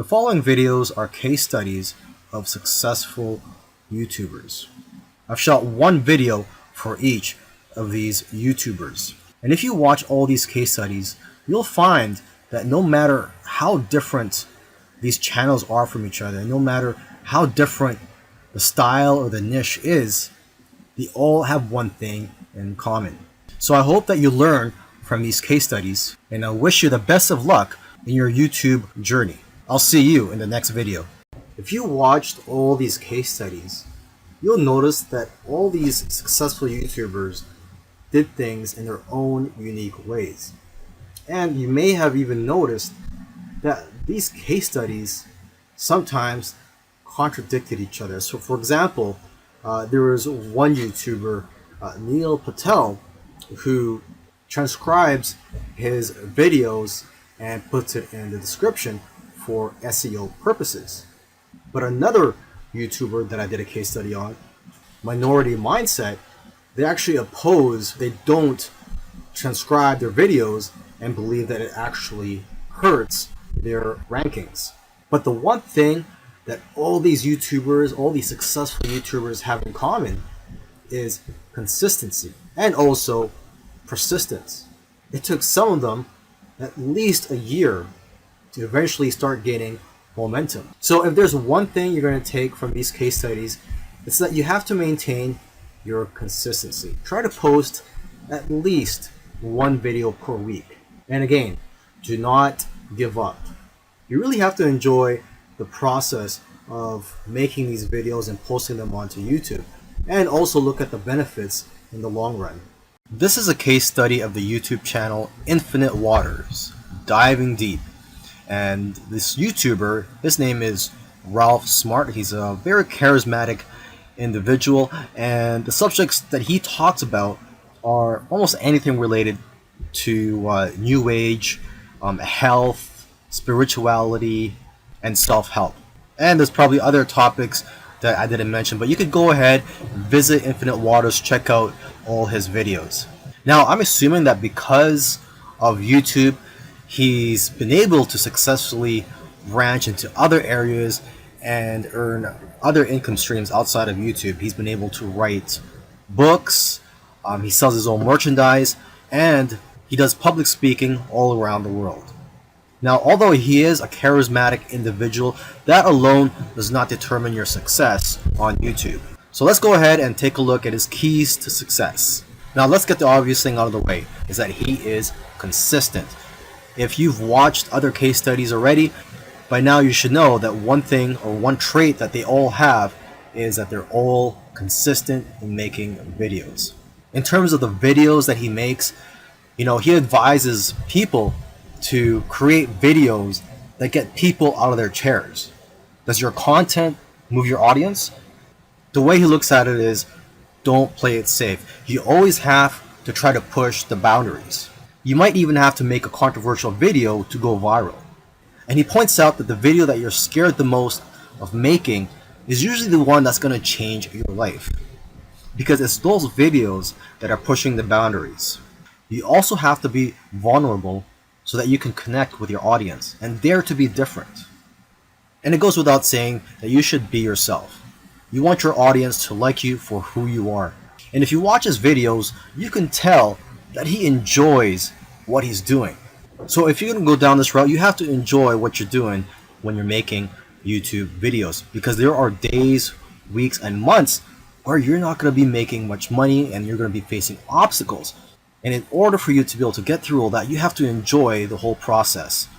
The following videos are case studies of successful YouTubers. I've shot one video for each of these YouTubers. And if you watch all these case studies, you'll find that no matter how different these channels are from each other, no matter how different the style or the niche is, they all have one thing in common. So I hope that you learn from these case studies, and I wish you the best of luck in your YouTube journey. I'll see you in the next video. If you watched all these case studies, you'll notice that all these successful YouTubers did things in their own unique ways. And you may have even noticed that these case studies sometimes contradicted each other. So for example, there was one YouTuber, Neil Patel, who transcribes his videos and puts it in the description for SEO purposes. But another YouTuber that I did a case study on, Minority Mindset, they actually oppose, they don't transcribe their videos and believe that it actually hurts their rankings. But the one thing that all these YouTubers, all these successful YouTubers have in common is consistency and also persistence. It took some of them at least a year to eventually start gaining momentum. So if there's one thing you're going to take from these case studies, it's that you have to maintain your consistency. Try to post at least one video per week. And again, do not give up. You really have to enjoy the process of making these videos and posting them onto YouTube, and also look at the benefits in the long run. This is a case study of the YouTube channel Infinite Waters, Diving Deep. And this YouTuber, his name is Ralph Smart. He's a very charismatic individual, and the subjects that he talks about are almost anything related to New Age, health, spirituality, and self-help. And there's probably other topics that I didn't mention, but you could go ahead, visit Infinite Waters, check out all his videos. Now, I'm assuming that because of YouTube, he's been able to successfully branch into other areas and earn other income streams outside of YouTube. He's been able to write books, he sells his own merchandise, and he does public speaking all around the world. Now, although he is a charismatic individual, that alone does not determine your success on YouTube. So let's go ahead and take a look at his keys to success. Now, let's get the obvious thing out of the way, is that he is consistent. If you've watched other case studies already, by now you should know that one thing or one trait that they all have is that they're all consistent in making videos. In terms of the videos that he makes, he advises people to create videos that get people out of their chairs. Does your content move your audience? The way he looks at it is, don't play it safe. You always have to try to push the boundaries. You might even have to make a controversial video to go viral. And he points out that the video that you're scared the most of making is usually the one that's going to change your life, because it's those videos that are pushing the boundaries. You also have to be vulnerable so that you can connect with your audience and dare to be different. And it goes without saying that you should be yourself. You want your audience to like you for who you are. And if you watch his videos, you can tell that he enjoys what he's doing. So if you're going to go down this route, you have to enjoy what you're doing when you're making YouTube videos, because there are days, weeks, and months where you're not going to be making much money and you're going to be facing obstacles. And in order for you to be able to get through all that, you have to enjoy the whole process.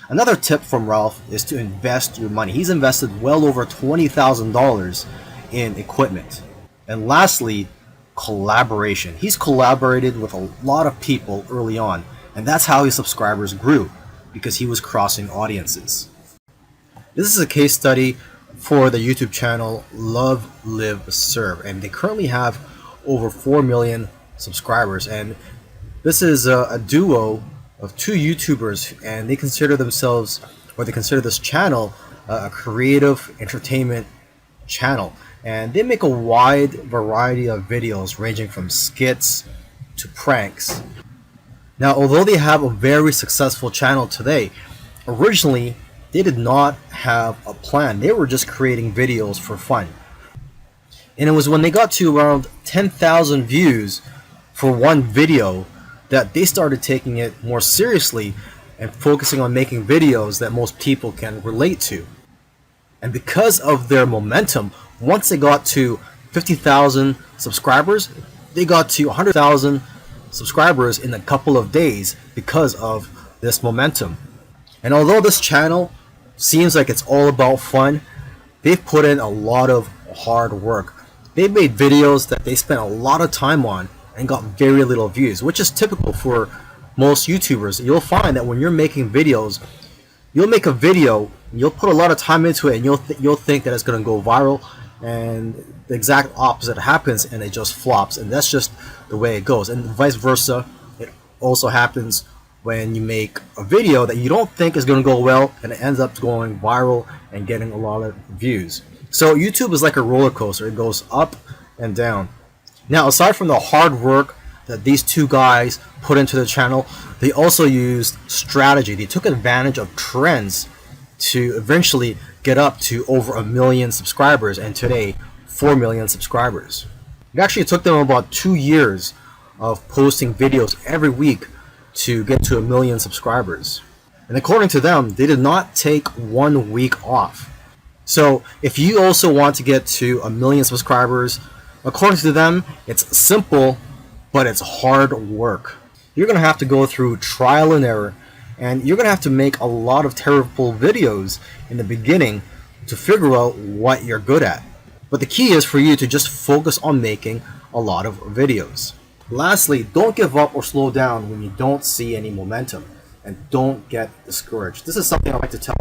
Another tip from Ralph is to invest your money. He's invested well over $20,000 in equipment. And lastly, collaboration. He's collaborated with a lot of people early on, and that's how his subscribers grew, because he was crossing audiences. This is a case study for the YouTube channel Love, Live, Serve, and they currently have over 4 million subscribers. And this is a duo of two YouTubers, and they consider themselves, or they consider this channel, a creative entertainment channel. And they make a wide variety of videos ranging from skits to pranks. Now, although they have a very successful channel today, originally they did not have a plan. They were just creating videos for fun. And it was when they got to around 10,000 views for one video that they started taking it more seriously and focusing on making videos that most people can relate to. And because of their momentum, once they got to 50,000 subscribers, they got to 100,000 subscribers in a couple of days because of this momentum. And although this channel seems like it's all about fun, they've put in a lot of hard work. They made videos that they spent a lot of time on and got very little views, which is typical for most YouTubers. You'll find that when you're making videos, you'll make a video, you'll put a lot of time into it, and you'll think that it's going to go viral, and the exact opposite happens and it just flops. And that's just the way it goes. And vice versa, it also happens when you make a video that you don't think is going to go well and it ends up going viral and getting a lot of views. So YouTube is like a roller coaster. It goes up and down. Now, aside from the hard work that these two guys put into the channel, they also used strategy. They took advantage of trends to eventually get up to over 1 million subscribers, and today 4 million subscribers. It actually took them about 2 years of posting videos every week to get to 1 million subscribers. And according to them, they did not take 1 week off. So if you also want to get to 1 million subscribers, according to them, it's simple, but it's hard work. You're going to have to go through trial and error, and you're going to have to make a lot of terrible videos in the beginning to figure out what you're good at. But the key is for you to just focus on making a lot of videos. Lastly, don't give up or slow down when you don't see any momentum, and don't get discouraged. This is something I like to tell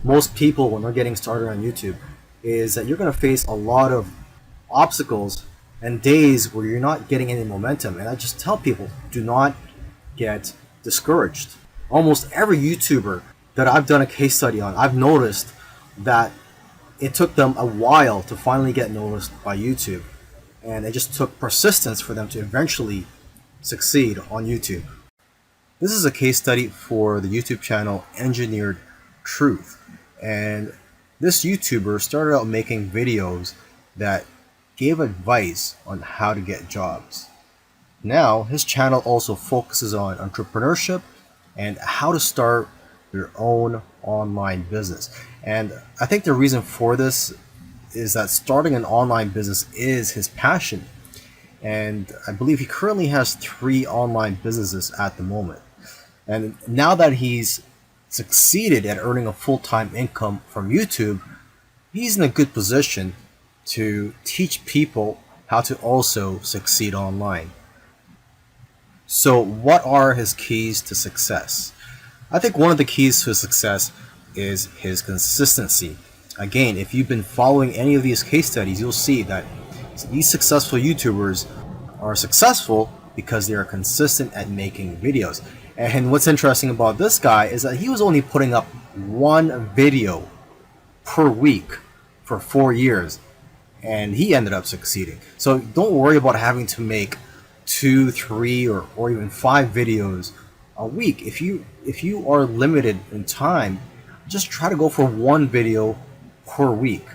most people when they're getting started on YouTube, is that you're going to face a lot of obstacles and days where you're not getting any momentum. And I just tell people, do not get discouraged. Almost every YouTuber that I've done a case study on, I've noticed that it took them a while to finally get noticed by YouTube. And it just took persistence for them to eventually succeed on YouTube. This is a case study for the YouTube channel Engineered Truth. And this YouTuber started out making videos that gave advice on how to get jobs. Now, his channel also focuses on entrepreneurship and how to start your own online business. And I think the reason for this is that starting an online business is his passion. And I believe he currently has 3 online businesses at the moment. And now that he's succeeded at earning a full-time income from YouTube, he's in a good position to teach people how to also succeed online. So what are his keys to success? I think one of the keys to success is his consistency. Again, if you've been following any of these case studies, you'll see that these successful YouTubers are successful because they are consistent at making videos. And what's interesting about this guy is that he was only putting up 1 video per week for 4 years, and he ended up succeeding. So don't worry about having to make 2, 3, or even 5 videos a week. If you are limited in time, just try to go for 1 video per week.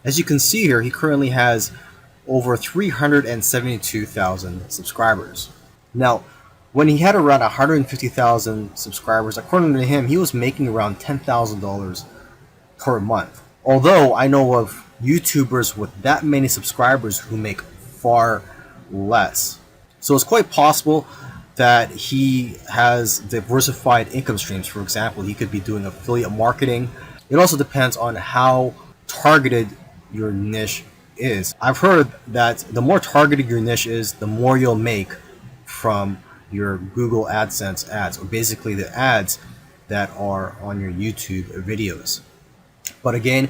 As you can see here, he currently has over 372,000 subscribers. Now, when he had around 150,000 subscribers, according to him, he was making around $10,000 per month. Although I know of YouTubers with that many subscribers who make far less. So it's quite possible that he has diversified income streams. For example, he could be doing affiliate marketing. It also depends on how targeted your niche is. I've heard that the more targeted your niche is, the more you'll make from your Google AdSense ads, or basically the ads that are on your YouTube videos. But again,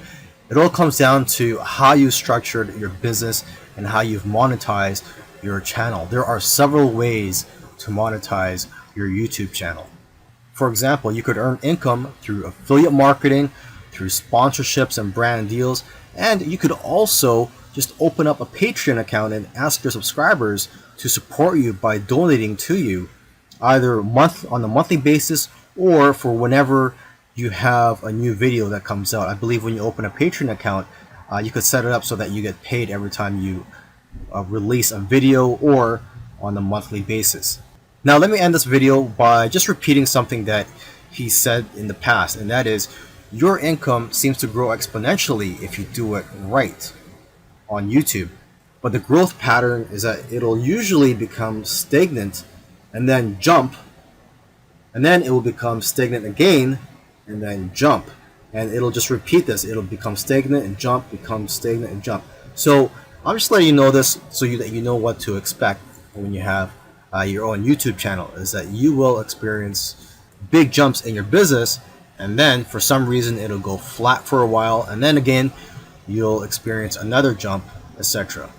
it all comes down to how you structured your business and how you've monetized your channel. There are several ways to monetize your YouTube channel. For example, you could earn income through affiliate marketing, through sponsorships and brand deals, and you could also just open up a Patreon account and ask your subscribers to support you by donating to you, either on a monthly basis or for whenever you have a new video that comes out. I believe when you open a Patreon account, you could set it up so that you get paid every time you release a video or on a monthly basis. Now let me end this video by just repeating something that he said in the past, and that is, your income seems to grow exponentially if you do it right on YouTube. But the growth pattern is that it'll usually become stagnant and then jump, and then it will become stagnant again and then jump. And it'll just repeat this. It'll become stagnant and jump, become stagnant and jump. So I'm just letting you know this so that you know what to expect when you have your own YouTube channel, is that you will experience big jumps in your business, and then for some reason it'll go flat for a while, and then again you'll experience another jump, etc.